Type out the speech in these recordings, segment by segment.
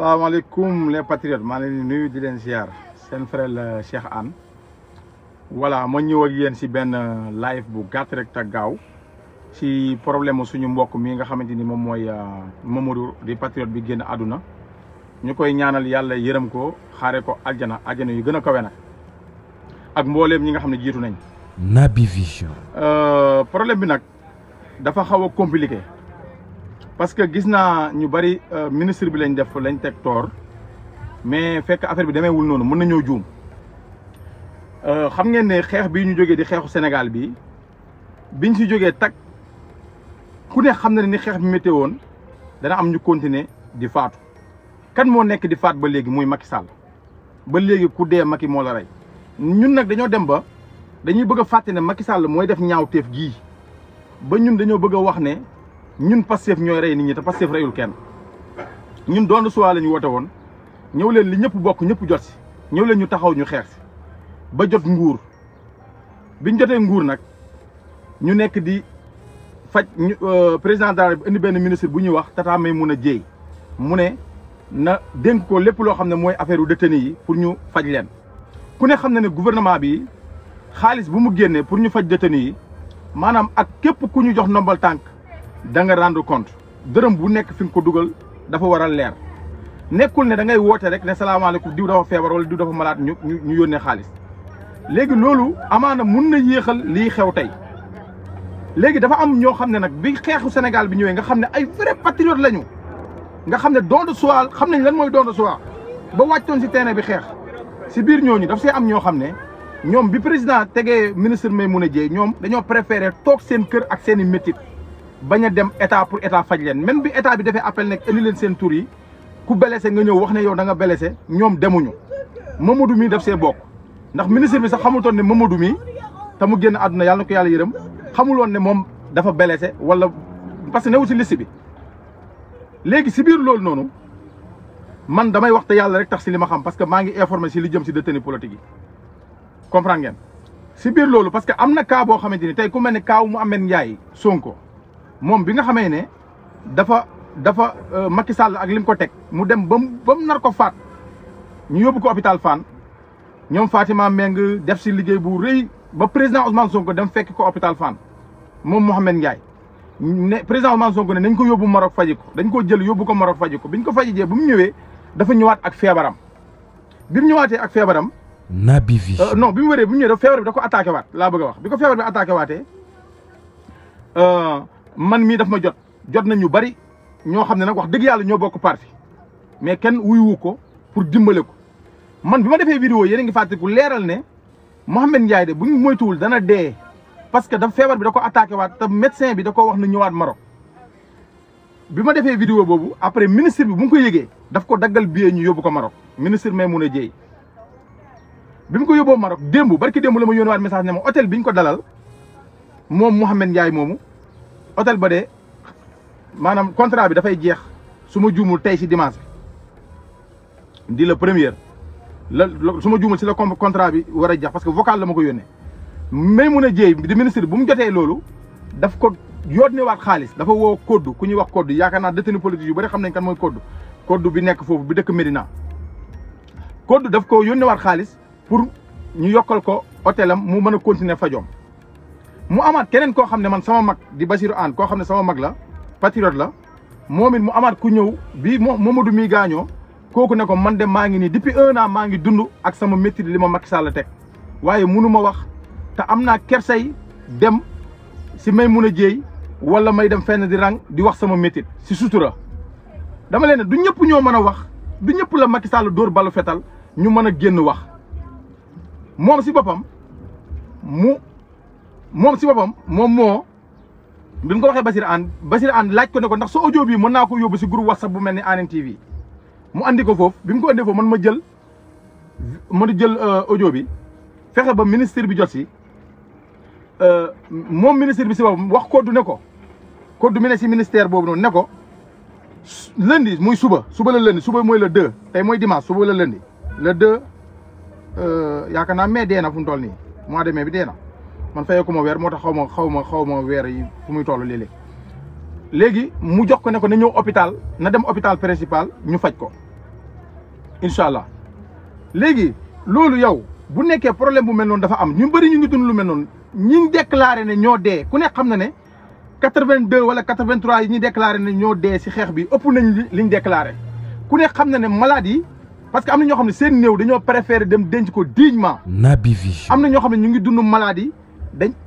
salaamaaleykum les patriotes maa leen di nuyu di leen ziar seen frère la Cheikh Anne voilà ma ñëw ak yéen si benn live bu gàtt rek te gaaw si problème suñu mbokk mi nga xamante ni moom mooy Mamadou di patriote bi génn àdduna ñu koy ñaanal yàlla yërëm ko xaare ko aljana yu gën a kawe nag ak mbooleem ñi nga xam ne jiitu nañ. Naby Vision. problème bi nag dafa xaw a compliqué. parce que gis naa ñu bari ministre bi lañ teg toor mais fekk affaire bi demeewul noonu mën nañoo juum xam ngeen ne xeex bii ñu jógee di xeexu Sénégal bi biñ si jógee tag ku ne xam na ne ni xeex bi météo woon dana am ñu continuer di faatu kan moo nekk di faat ba léegi muy Macky Sall ba léegi ku dee Macky moo la rey ñun nag dañoo dem ba dañuy bëgg a fàtte ne Macky Sall mooy def ñaawteef gii ba ñun dañoo bëgg a wax ne ñun Pastef ñooy rey nit ñi te Pastef reyul kenn ñun doon suwaa la ñu woote woon ñëw leen li ñëpp bokk ñëpp jot si ñëw leen ñu taxaw ñu xeex si ba jot nguur biñ jotee nguur nag ñu nekk di faj président daal bi indi benn ministre bu ñuy wax Tata Maïmouna Dièye mu ne na dénk ko lépp loo xam ne mooy affaire u détenu yi pour ñu faj leen ku ne xam na ne gouvernement bi xaalis bu mu génnee pour ñu faj détenu yi maanaam ak képp ku ñu jox ndombal tànk da nga rendre compte dërëm bu nekk fi nga ko dugal dafa war a leer nekkul ne da ngay woote rek ne salaamaaleykum diw dafa feebar wala diw dafa malade ñu yónnee xaalis léegi loolu amaana mun na yéexal lii xew tey léegi dafa am ñoo xam ne nag bi xeexu Sénégal bi ñëwee nga xam ne ay vrai patriote lañu nga xam ne don de soi xam nañ lan mooy don de soi ba wàccoon si terrain bi xeex si biir ñooñu daf see am ñoo xam ne ñoom bi président tegee ministre Maïmouna Dièye ñoom dañoo préféré toog seen kër ak seen i métit bañ a dem état pour état faj leen même bi état bi defee appel nekk indi leen seen tur yi ku blessé nga ñëw wax ne yow da nga blessé ñoom demuñu Mamadou mi def see bokk ndax ministre bi sax xamutoon ne Mamadou mi te mu génn àdduna yàlla na ko yàlla yërëm xamuloon ne moom dafa blessé wala parce que newu si liste bi léegi si biir loolu noonu man damay wax te yàlla rek tax si li ma xam parce que maa ngi informé si li jëm si détenu politique yi comprendre ngeen si biir loolu parce que am na cas boo xamante ni tey ku mel ne kaaw Mouhamed Ndiaye Sonko moom bi nga xamee ne dafa Macky Sall ak lim ko teg mu dem ba mu nar ko faat ñu yóbbu ko hôpital Fann ñoom Fatima Meng def si liggéey bu rëy ba président Ousmane Sonko dem fekk ko hôpital Fann moom Mouhamed Ndiaye ne président Ousmane Sonko ne nañ ko yóbbu Maroc faji ko dañ ko jël yóbbu ko Maroc faji ko biñ ko fajijee bu mu ñëwee dafa ñëwaat ak feebaram bi mu ñëwaatee ak feebaram Naby Vision non bi mu wéree bi mu ñëwee feebar bi da ko attaqué waat laa bëgg a wax bi ko feebar bi attaqué waatee man mii daf ma jot nañ ñu bari ñoo xam ne nag wax dëgg yàlla ñoo bokk parti mais kenn wuyuwu ko pour dimbale ko man bi ma defee vidéo yéen a ngi fàttaliku leeral ne Mouhamed Ndiaye de bu ñu moytuwul dana dee parce que daf feebar bi da ko attaqué waat te médecin bi da ko wax na ñëwaat Maroc bi ma defee vidéo boobu après ministre bi bu mu ko yëgee daf ko daggal billet ñu yóbbu ko Maroc ministre Maïmouna Dièye bi mu ko yóbboo Maroc barki démb la ma yónnewaat message ne ma hôtel bi ñu ko dalal moom Mouhamed Ndiaye moomu hôtel ba de maanaam contrat bi dafay jeex su ma juumul tey si dimanche di la première su ma juumul si la contrat bi war a jeex parce que vocal la ma ko yónnee Maïmouna Dièye di ministre bu mu jotee loolu daf ko yónneewaat xaalis dafa woo Koddu ku ñuy wax Koddu yaakaar naa détenu politique yu bari xam nañ kan mooy Koddu bi nekk foofu bi dëkk Médina Koddu daf ko yónneewaat xaalis pour ñu yokkal ko hôtelam mu mën a continuer fajoom mu amaat keneen koo xam ne man sama mag di Basirou Anne koo xam ne sama mag la patriote la moom it mu amaat ku ñëw bii Mamadou mi gaañoo kooku ne ko man de maa ngi nii depuis 1 an maa ngi dund ak sama métti li ma Macky Sall teg waaye munu ma wax te am naa kersay dem si Maïmouna Dièye wala may dem fenn di rang di wax sama métti si sutura dama leen ne du ñëpp ñoo mën a wax du ñëpp la Macky Sall dóor balu fetal ñu mën a génn wax moom si boppam moom moo bi mu ko waxee Basirou Anne laaj ko ne ko ndax sa audio bi mën naa ko yóbbu si groupe WhatsApp bu mel ni Hann TV mu andi ko foofu bi mu ko andee foofu man ma jël audio bi fexe ba ministre bi jot si moom ministre bi si boppam wax Koddu ne ko Koddu mi ne si ministère boobu noonu ne ko lundi muy suba la lundi suba mooy le 2 tey mooy dimanche suba la lundi le 2 yaakaar naa mai dee na fu mu toll nii mois de mai bi dee na man fayee ko ma weer moo tax xaw ma weer yi fu muy toll léegi mu jox ko ne ko na ñëw hôpital na dem hôpital principal ñu faj ko incha allah léegi loolu yow bu nekkee problème bu mel noonu dafa am ñu bëri ñu ngi dund lu mel noonu ñi déclaré ne ñoo dee ku nekk xam na ne 82 wala 83 yi ñi déclaré ne ñoo dee si xeex bi ëpp nañ liñ déclaré ku nekk xam na ne malade yi parce que am na ñoo xam ne seen néew dañoo préféré dem denc ko dignement. Naby Vision. am na ñoo xam ne ñu ngi dund malade yi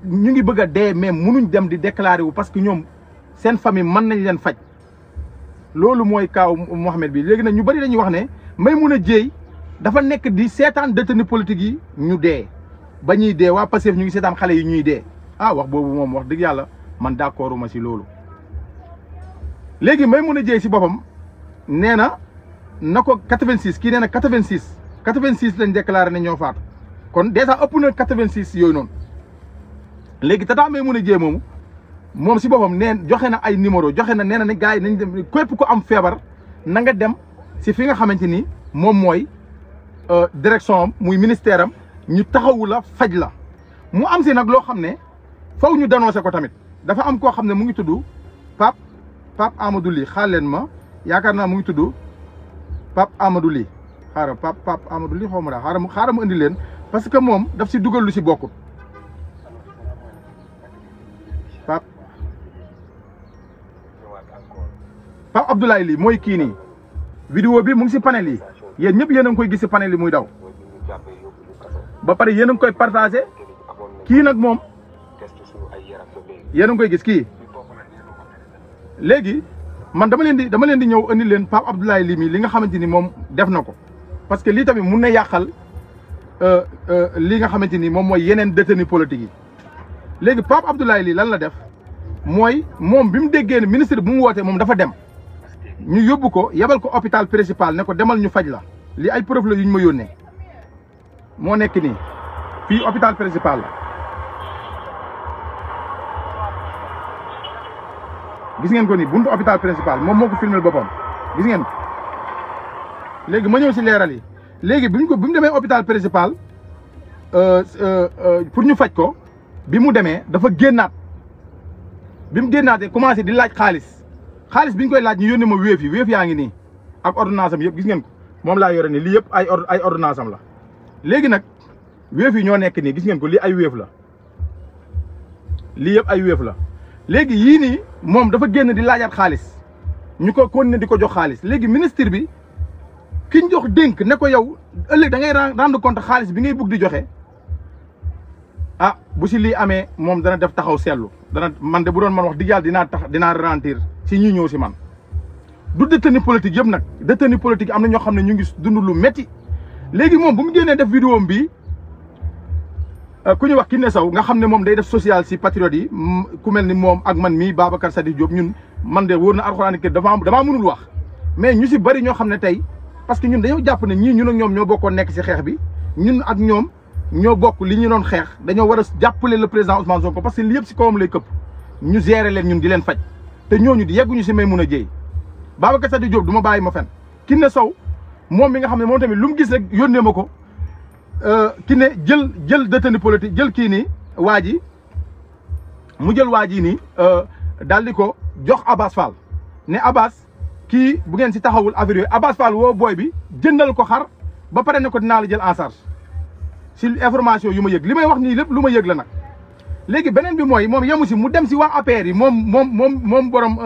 ñu ngi bëgg a dee mais munuñ dem di déclaré wu parce que ñoom seen famille mën nañ leen faj loolu mooy kaaw Mouhamed bi léegi nag ñu bëri dañuy wax ne Maimouna Dièye dafa nekk di seetaan détenu politique yi ñu dee ba ñuy dee waa Pastef ñu ngi seetaan xale yi ñuy dee wax boobu moom wax dëgg yàlla man d'accord ma si loolu. léegi Maimouna Dièye si boppam nee na ko 86 kii nee na 86 lañ déclaré ne ñoo faatu kon déjà ëpp na 86 yooyu noonu léegi tata Maimouna Dièye moom si boppam neen joxe na ay numéro joxe na nee na ne gars yi nañ dem képp ku am feebar na nga dem si fi nga xamante ni moom mooy direction am muy ministère am ñu taxawu la faj la mu am si nag loo xam ne faw ñu dénoncé ko tamit dafa am koo xam ne mu ngi tudd Pape Amadou Ly xaar leen ma yaakaar naa mu ngi tudd Pape Amadou Ly xaaral Pape Amadou Ly xaw ma daal xaaral mu indi leen parce que moom daf si dugal lu si bokkut Pape Abdoulaye Ly mooy kii nii vidéo bi mu ngi si panel yi yéen ñëpp yéen a ngi koy gis si panel yi muy daw ba pare yéen a ngi koy partagé kii nag moom yéen a ngi koy gis kii léegi man dama leen di ñëw indi leen Pape Abdoulaye Ly mi li nga xamante ni moom def na ko parce que lii tamit mun na yàqal li nga xamante ni moom mooy yeneen détenu politique yi léegi Pape Abdoulaye Ly lan la def mooy moom bi mu déggee ne ministre bu mu wootee moom dafa dem ñu yóbbu ko yebal ko hôpital principal ne ko demal ñu faj la li ay preuve la yu ñu ma yónnee moo nekk nii fii hôpital principal la gis ngeen ko nii buntu hôpital principal moom moo ko filmé boppam gis ngeen léegi ma ñëw si leeral yi léegi bi mu demee hôpital principal pour ñu faj ko bi mu demee dafa génnaat bi mu génnaatee commencé di laaj xaalis bi ñu koy laaj ñu yónnee ma wéef yaa ngi nii ak ordonnance am yëpp gis ngeen ko moom laa yore nii lii yëpp ay ordonnance am la léegi nag wéef yi ñoo nekk nii gis ngeen ko lii ay wéef la lii yëpp ay wéef la léegi yii nii moom dafa génn di laajaat xaalis ñu ko continuer di ko jox xaalis léegi ministre bi ki ñu jox dénk ne ko yow ëllëg da ngay rendre compte xaalis bi ngay bugg di joxe bu si lii amee moom dana def taxaw seetlu man de bu doon man wax dëgg yàlla dinaa ralentir si ñuy ñëw si man du détenu politique yëpp nag détenu politique am na ñoo xam ne ñu ngi dund lu métti léegi moom bu mu génnee def vidéo bi ku ñu wax Kiné Sow nga xam ne moom day def social si patriote yi ku mel ni moom ak man mii Babacar Sadikh Diop ñun man de wóor na Alxuraan kër damaa mënul wax mais ñu si bëri ñoo xam ne tey parce que ñun dañoo jàpp ne ñun ak ñoom ñoo bokkoon nekk si xeex bi ñun ak ñoom ñoo bokk li ñu doon xeex dañoo war a jàppale le président Ousmane Sonko parce que li yëpp si kawam lay këpp ñu gérer leen ñun di leen faj te ñooñu di yegguñu si Maimouna Dièye Babacar Sadikh Diop du ma bàyyi ma fen Kiné Sow moom mi nga xam ne moom tamit lu mu gis rek yónnee ma ko Kiné jël détenu politique jël kii nii waa ji mu jël waa ji nii daal di ko jox Abass Fall ne Abass kii bu ngeen si taxawul affaire yooyu Abass Fall woo booy bi jëndal ko xar ba pare ne ko dinaa la jël en charge si information yu ma yëg li may wax nii lépp lu ma yëg la nag léegi beneen bi mooy moom yemu si mu dem si waa APR yi moom borom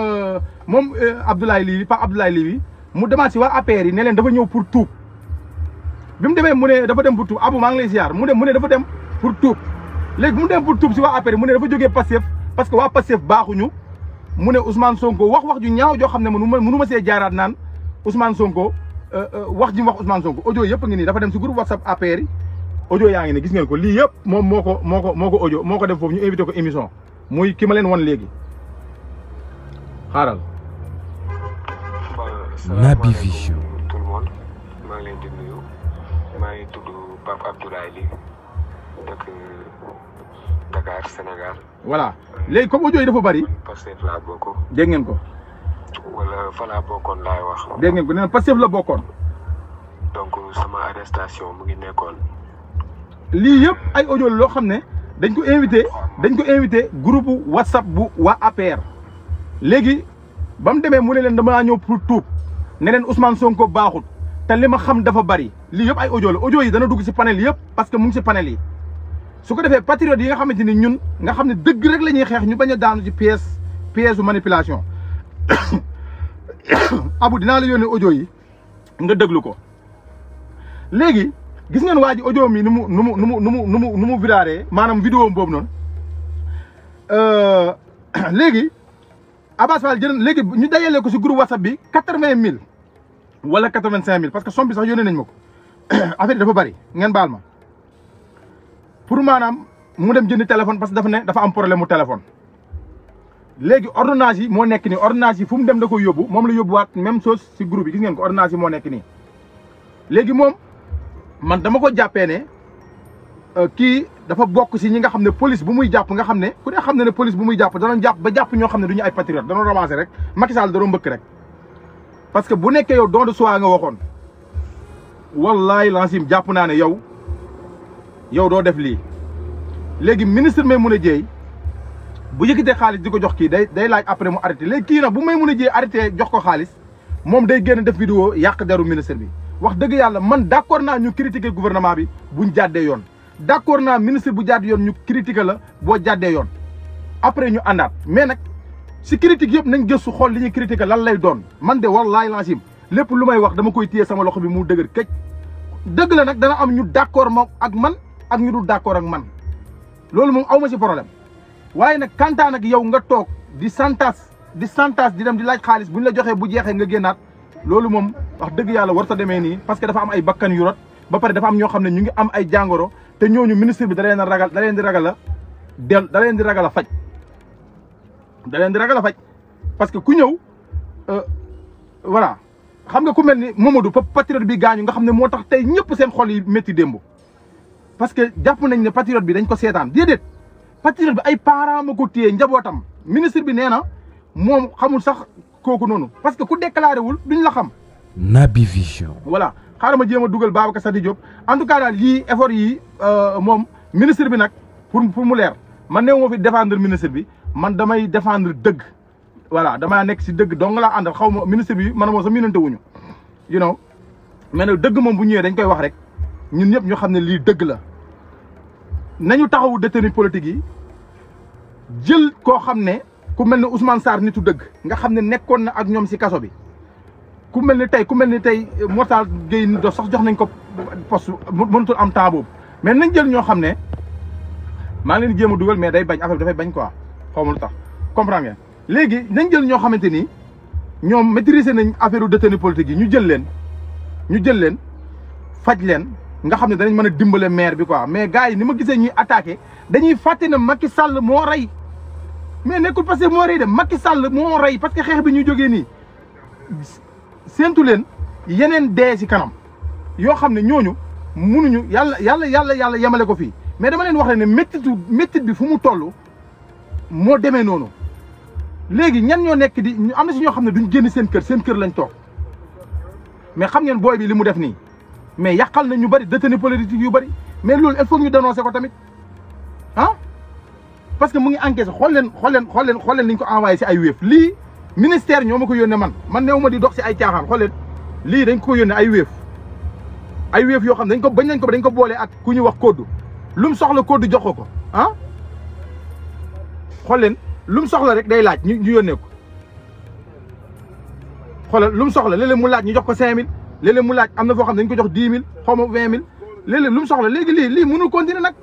Abdoulaye Ly Pape Abdoulaye Ly bi mu demaat si waa APR yi ne leen dafa ñëw pour tuub bi mu demee mu ne dafa dem pour tuub Abou maa ngi lay ziar mu ne dafa dem pour tuub léegi mu dem pour tuub si waa APR mu ne dafa jógee Pastef parce que waa Pastef baaxuñu mu ne Ousmane Sonko wax ju ñaaw joo xam ne mënu ma see jaaraat naan Ousmane Sonko wax ji mu wax Ousmane Sonko audio yëpp ngi nii dafa dem si groupe WhatsApp APR yi audio yaa ngi ne gis ngeen ko lii yëpp moom moo ko audio moo ko def foofu ñu invité ko émission muy ki ma leen wan léegi xaaral. Naby Vision. tout le monde maa ngi leen di nuyu maa ngi tudd Pape Abdoulaye Ly dëkk Dakar Sénégal. voilà léegi comme audio yi dafa bari. Pastef laa bokk. dégg ngeen ko. wala fa laa bokkoon laay wax. dégg ngeen ko nee na Pastef la bokkoon. donc sama arrestation mu ngi nekkoon. lii yëpp ay audio loo xam ne dañ ko invité groupe WhatsApp bu waa APR léegi ba mu demee mu ne leen dama ñëw pour tuub ne leen Ousmane Sonko baaxut te li ma xam dafa bari lii yëpp ay audio la audio yi dana dugg si panel yëpp parce que mu ngi si panel yi su ko defee patriote yi nga xamante ni ñun nga xam ne dëgg rek la ñuy xeex ñu bañ a daanu ci pièce manipulation Abou dinaa la yónnee audio yi nga déglu ko léegi gis ngeen waa ji audio mi nu mu viraree maanaam vidéo boobu noonu léegi Abass Fall jël léegi ñu dajalee ko si groupe WhatsApp bi 80 000 wala 85 000 parce que somme bi sax yónnee nañ ma ko affaire yi dafa bari ngeen baal ma pour maanaam mu dem jënd téléphone parce que dafa ne dafa am problème mu téléphone. léegi ordonnance yi moo nekk nii ordonnance yi fu mu dem da koy yóbbu moom la yóbbuwaat même chose si groupe yi gis ngeen ko ordonnance yi moo nekk nii léegi moom man dama ko jàppee ne kii dafa bokk si ñi nga xam ne police bu muy jàpp nga xam ne ku ne xam ne police bu muy jàpp danoon jàpp ba jàpp ñoo xam ne du ñu ay patriote danoon ramasser rek Macky Sall da doon mbëkk rek parce que bu nekkee yow don de soi nga waxoon wallahi lancim jàpp naa ne yow doo def lii léegi ministre Maimouna Dièye bu yëkkatee xaalis di ko jox kii day laaj après mu arrêté léegi kii nag bu Maimouna Dièye arrêté jox ko xaalis moom day génn def vidéo yàq deru ministre bi wax dëgg yàlla man d'accord naa ñu critiquer gouvernement bi buñ jàddee yoon d'accord naa ministre bu jàdd yoon ñu critiquer la boo jàddee yoon après ñu àndaat mais nag si critique yëpp nañ gëstu xool li ñuy critiquer lan lay doon man de wallahi lancim lépp lu may wax dama koy téye sama loxo bi mu dëgër këj dëgg la nag dana am ñu d'accord moom ak man ak ñu dul d'accord ak man loolu moom aw ma si problème waaye nag kantaan ak yow nga toog di santas di dem di laaj xaalis bu ñu la joxee bu jeexee nga génnaat loolu moom wax dëgg yàlla war ta demee nii parce que dafa am ay bakkan yu rot ba pare dafa am ñoo xam ne ñu ngi am ay jàngoro te ñooñu ministre bi da leen di ragal a faj parce que ku ñëw voilà xam nga ku mel ni Mamadou patriote bi gaañu nga xam ne moo tax tey ñëpp seen xol yi métti démb parce que jàpp nañ ne patriote bi dañ ko seetaan déedéet patriote bi ay parents ma ko téye njabootam ministre bi nee na moom xamul sax kooku noonu parce que ku déclaré wul duñ la xam. Naby Vision. voilà xaaral ma jéem a dugal Babacar Sadi Diop en tout cas daal yii effort yi moom ministre bi nag pour mu leer man néew ma fi défendre ministre bi man damay défendre dëgg. voilà damaa nekk si dëgg dong laa àndal xaw ma ministre bi man moo sax miinante wuñu you know mais nag dëgg moom bu ñëwee dañ koy wax rek ñun ñëpp ñu xam ne lii dëgg la nañu taxawu détenu politique yi jël koo xam ne ku mel ne Ousmane Sarr nitu dëgg nga xam ne nekkoon na ak ñoom si kaso bi ku mel ni tey Mortal Gueye ni do sax jox nañ ko poste mënutul am temps boobu mais nañ jël ñoo xam ne maa ngi leen di jéem a dugal mais day bañ affaire bi dafay bañ quoi xaw ma lu tax comprendre ngeen léegi nañ jël ñoo xamante ni ñoom maîtriser nañ affaire détenu politique yi ñu jël leen faj leen nga xam ne danañ mën a dimbale maire bi quoi mais gars yi ni ma gisee ñuy attaqué dañuy fàtte ne Macky Sall moo rey mais nekkul parce que moo rey de Macky Sall moo rey parce que xeex bi ñu jógee nii séentu leen yeneen dee si kanam yoo xam ne ñooñu munuñu yàlla yemale ko fii mais dama leen wax ne méttit bi fu mu toll moo demee noonu léegi ñan ñoo nekk di am na si ñoo xam ne duñ génn seen kër lañ toog mais xam ngeen booy bi li mu def nii mais yàqal na ñu bëri détenu politique yu bëri mais loolu il faut ñu dénoncer ko tamit ah parce que mu ngi encaissé xool leen ni ñu ko envoyé si ay wéef lii ministère ñoo ma ko yónnee man néew ma di dox si ay caaxaan xool leen lii dañ ko yónnee ay wéef yoo xam ne dañ ko boole ak ku ñuy wax code lu mu soxla code jox ko ah xool leen lu mu soxla rek day laaj ñu yónnee ko xoolal lu mu soxla léeg-léeg mu laaj ñu jox ko 5000 léeg-léeg mu laaj am na foo xam ne dañ ko jox 10 000 xaw ma 20 000 léeg-léeg lu mu soxla léegi lii mënul continuer nag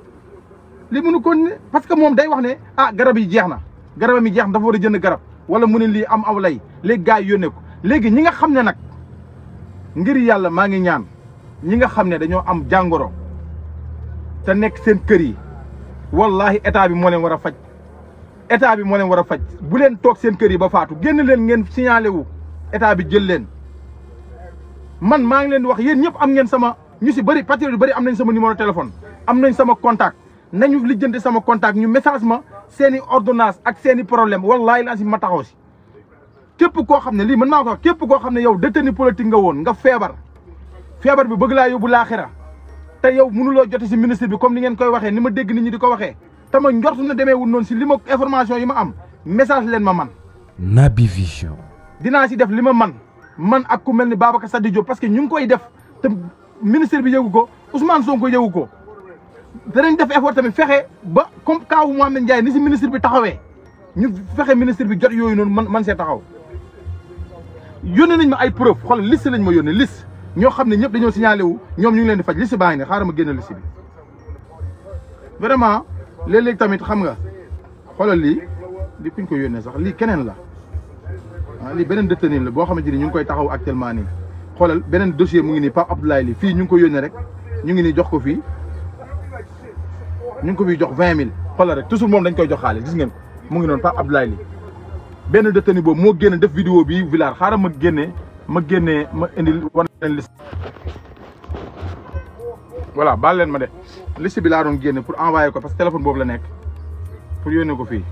lii mënul continuer parce que moom day wax ne garab yi jeex na garabam yi jeex na dafa war a jënd garab wala mu ne lii am aw lay léegi gars yi yónnee ko léegi ñi nga xam ne nag ngir yàlla maa ngi ñaan ñi nga xam ne dañoo am jàngoro te nekk seen kër yi wallahi état bi moo leen war a faj bu leen toog seen kër yi ba faatu génn leen ngeen signalé wu état bi jël leen man maa ngi leen di wax yéen ñëpp am ngeen sama ñu si bëri patriote yu bëri am nañ sama numéro téléphone am nañ sama contact nañu lijjanti sama contact ñu message ma seeni ordonnance ak seeni problème wallahi la si ma taxaw si képp koo xam ne lii man maa ko wax képp koo xam ne yow détenu politique nga woon nga feebar bi bëgg laa yóbbu laaxira te yow mënuloo jote si ministre bi comme ni ngeen koy waxee ni ma dégg nit ñi di ko waxee te ma njortu na demee wul noonu si li ma information yi ma am message leen ma man Naby Vision. dinaa si def li ma man man ak ku mel ni Babacar Sadji Diop parce que ñu ngi koy def te ministre bi yëgu ko Ousmane Sonko yëgu ko danañ def effort tamit fexe ba comme kaawu Mohamed Ndiaye ni si ministre bi taxawee ñu fexe ministre bi jot yooyu noonu man see taxaw yónnee nañ ma ay preuve xoolal liste lañ ma yónnee liste ñoo xam ne ñëpp dañoo signalé wu ñoom ñu ngi leen di faj liste baa ngi ne xaaral ma génn liste bi vraiment léeg-léeg tamit xam nga xoolal lii di kuñ ko yónnee sax lii keneen la lii beneen détenu la boo xamante ni ñu ngi koy taxaw actuellement nii xoolal beneen dossier mu ngi nii Pape Abdoulaye lii fii ñu ngi ko yónnee rek ñu ngi nii jox ko fii ñu ngi ko fii jox 20 000 xoolal rek toujours moom dañ koy jox xaalis gis ngeen ko mu ngi noonu Pape Abdoulaye lii benn détenu boobu moo génn def vidéo bi village xaaral ma indil war leen liste voilà baal leen ma de liste bi laa doon génne pour envoyer ko parce que téléphone boobu la nekk pour yónnee ko fii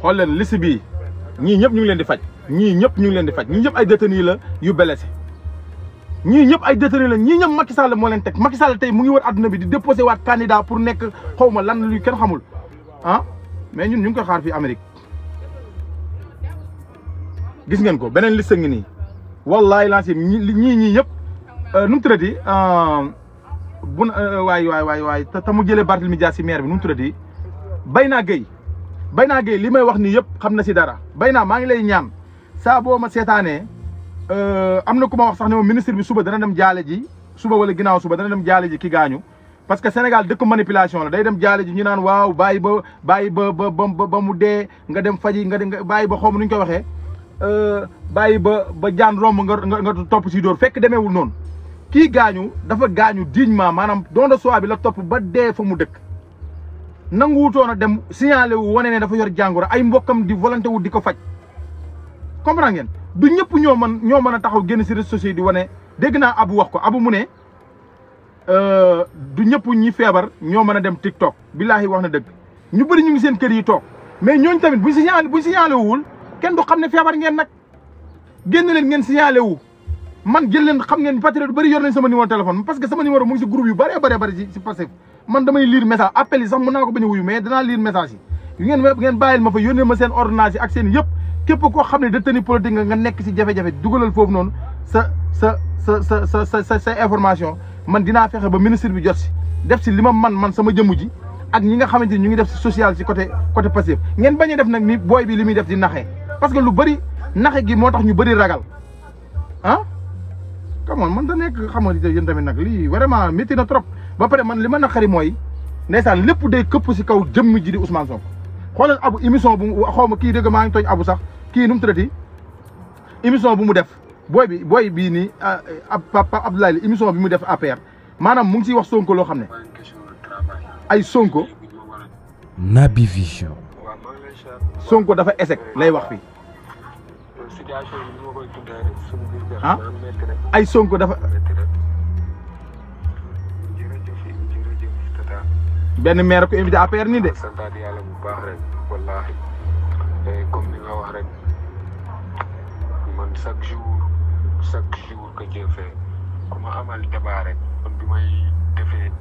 xool leen liste bi ñii ñëpp ñu ngi leen di faj ñii ñëpp ñu ngi leen di faj ñii ñëpp ay détenus la yu blessé ñii ñëpp ay détenus la ñii ñëpp Macky Sall moo leen teg Macky Sall tey mu ngi wër adduna bi di déposé waat candidat pour nekk xaw ma lan luy kenn xamul ah mais ñun ñu ngi koy xaar fii Amérique gis ngeen ko beneen liste ngi nii wallahi lancé ñii ñëpp nu mu tuddati waay te mu jëlee Barthélémy Dias si maire bi nu mu tuddati Bayna Gueye li may wax nii yëpp xam na si dara Bayna maa ngi lay ñaan saa boo ma seetaanee am na ku ma wax sax ne ma ministre bi suba dana dem jaale ji suba wala ginnaaw suba dana dem jaale ji ki gaañu parce que Sénégal dëkk manipulation la day dem jaale ji ñu naan waaw bàyyi ba mu dee nga dem faji nga bàyyi ba xaw ma nu ñu koy waxee bàyyi ba jaan romb nga topp si dóor fekk demeewul noonu kii gaañu dafa gaañu dignement maanaam don de soi bi la topp ba dee fa mu dëkk nanguwutoon a dem signalé wu wane ne dafa yor jàngoro ay mbokkam di volonté wu di ko faj comprendre ngeen du ñëpp ñoo mën a taxaw génn si réseaux sociaux di wane dégg naa Abu wax ko Abu mu ne du ñëpp ñi feebar ñoo mën a dem TikTok billaahi wax na dëgg ñu bëri ñu ngi seen kër yi toog mais ñooñu tamit buñ signalé wuwul kenn du xam ne feebar ngeen nag génn leen ngeen signalé wu man jël leen xam ngeen patriote bëri yor nañ sama numéro téléphone parce que sama numéro mu ngi si groupe yu bëri si Pastef man damay lire message appel yi sax mën naa ko bañ a wuyu mais danaa lire message yi ngeen bàyyil ma fa yónnee ma seen ordonnance yi ak seen yëpp képp koo xam ne détenu politique nga nekk si jafe-jafe dugalal foofu noonu sa information man dinaa fexe ba ministre bi jot si def si li ma man sama jëmm ji ak ñi nga xamante ni ñu ngi def si social si côté Pastef ngeen bañ a def nag ni booy bi li muy def di naxee parce que lu bëri naxe gi moo tax ñu bëri ragal ah come on man da nekk xam nga yéen tamit nag lii vraiment métti na trop ba pare man li ma naqari mooy ndeysaan lépp day këpp si kaw jëmm ji di Ousmane Sonko xoolal Abu émission bu xaw ma kii dëgg maa ngi tooñ Abu sax kii nu mu tuddati émission bu mu def booy bii nii Pape Abdoulaye émission bi mu def APR maanaam mu ngi siy wax Sonko loo xam ne ay Sonko Naby Vision Sonko dafa échec lay wax fii ah ay Sonko dafa benn maire ko invité APR nii de. santaat yàlla bu baax rek wallaahi comme ni nga wax rek man chaque jour que Dieu fait ku ma amal débat rek man bi may defee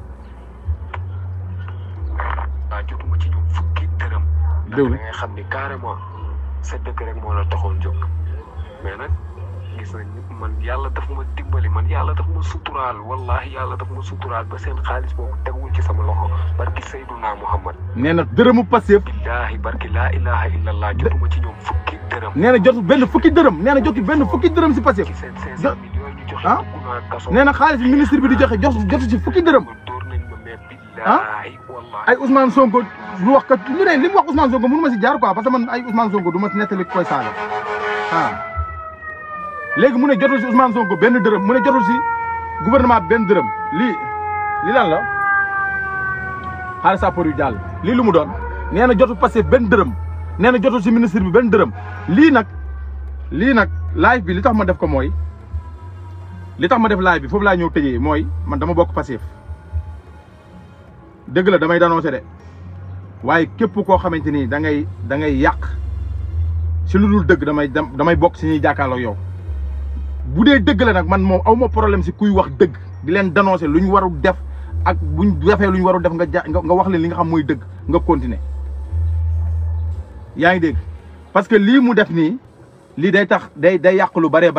jotuma ci ñoom fukki dërëm. dëgg la da ngay xam ni carrément sa dëkk rek moo la taxoon jóg mais nag gis nañ man yàlla daf ma dimbali man yàlla daf ma suturaal wallaahi yàlla daf ma suturaal ba seen xaalis boobu teguwul ci sama loxo barki Seydunaa Muhammad. nee na dërëmu Pastef. billaahi barki laa ilaaha illallah jotuma ci ñoom fukki dërëm. nee na jotul benn fukki dërëm nee na jotul benn fukki dërëm si Pastef. ci seen 500 millions ñu joxe. ah nee na xaalis bi ministre bi di joxe jotu ci fukki dërëm. dóor nañ ma mais billaahi wallaahi. ay Ousmane Sonko lu wax kat lu ne li mu wax Ousmane Sonko mënu ma si jaar quoi parce que man ay Ousmane Sonko du ma si nettali koy saaga léegi mu ne jotul si Ousmane Sonko benn dërëm mu ne jotul si gouvernement benn dërëm lii lan la xaalis apport yu jàll lii lu mu doon nee na jotul Pastef benn dërëm nee na jotul si ministre bi benn dërëm lii nag live bi li tax ma def ko mooy li tax ma def live bi foofu laa ñëw tëjee mooy man dama bokk Pastef dëgg la damay dénoncé de waaye képp koo xamante ni da ngay yàq si lu dul dëgg damay bokk si ñuy jàkkaarloo yow bu dee dëgg la nag man moom aw ma problème si kuy wax dëgg di leen dénoncé lu ñu warul def ak buñ defee lu ñu warul def nga wax leen li nga xam mooy dëgg nga continuer yaa ngi dégg parce que lii mu def nii lii day tax day yàq lu bare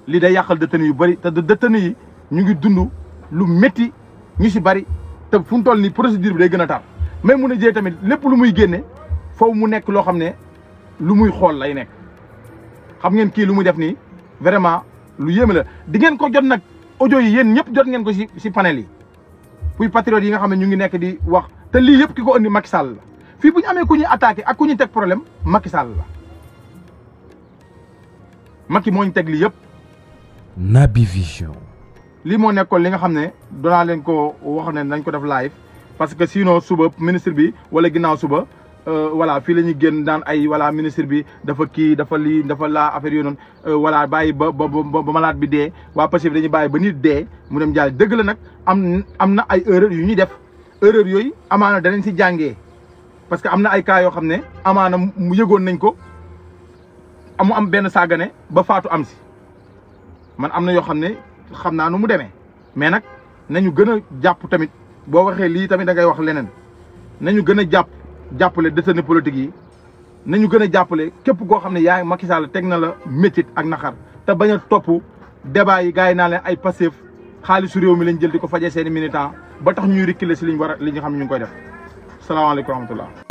lii day yàqal détenu yu bëri te détenu yi ñu ngi dund lu métti ñu si bëri te fu mu toll nii procédure bi day gën a tar mais mun a jëy tamit lépp lu muy génne foofu mu nekk loo xam ne lu muy xool lay nekk xam ngeen kii lu muy def nii vraiment lu yéeme la di ngeen ko jot nag audio yi yéen ñëpp jot ngeen ko si panel yi puy patriotes yi nga xam ne ñu ngi nekk di wax te lii yëpp ki ko andi Macky Sall la fii bu ñu amee ku ñuy attaqué ak ku ñuy teg problème Macky Sall la Macky moo ñu teg lii yëpp. Naby Vision. lii moo nekkoon li nga xam ne doonaa leen ko wax ne nañ ko def live parce que sinon suba ministre bi wala ginnaaw suba voilà fii la ñuy génn daan ay voilà ministre bi dafa kii dafa lii dafa laa affaire yooyu noonu voilà bàyyi ba malade bi dee waa Pastef bi dañuy bàyyi ba nit dee mu dem jàll dëgg la nag am na ay erreur yu ñuy def erreur yooyu amaana danañ si jàngee parce que am na ay cas yoo xam ne amaana mu yëgoon nañ ko mu am benn sàggane ba faatu am si man am na yoo xam ne xam naa nu mu demee mais nag nañu gën a jàpp tamit boo waxee lii tamit da ngay wax leneen nañu gën a jàppale détenu politique yi nañu gën a jàppale képp koo xam ne yaa Macky Sall teg na la métit ak naxar te bañ a topp débat yi gars yi naa leen ay Pastef xaalisu réew mi lañ jël di ko fajee seeni militant ba tax ñuy reculer si li ñu xam ne ñu ngi koy def salaamaaleykum wa rahmatullah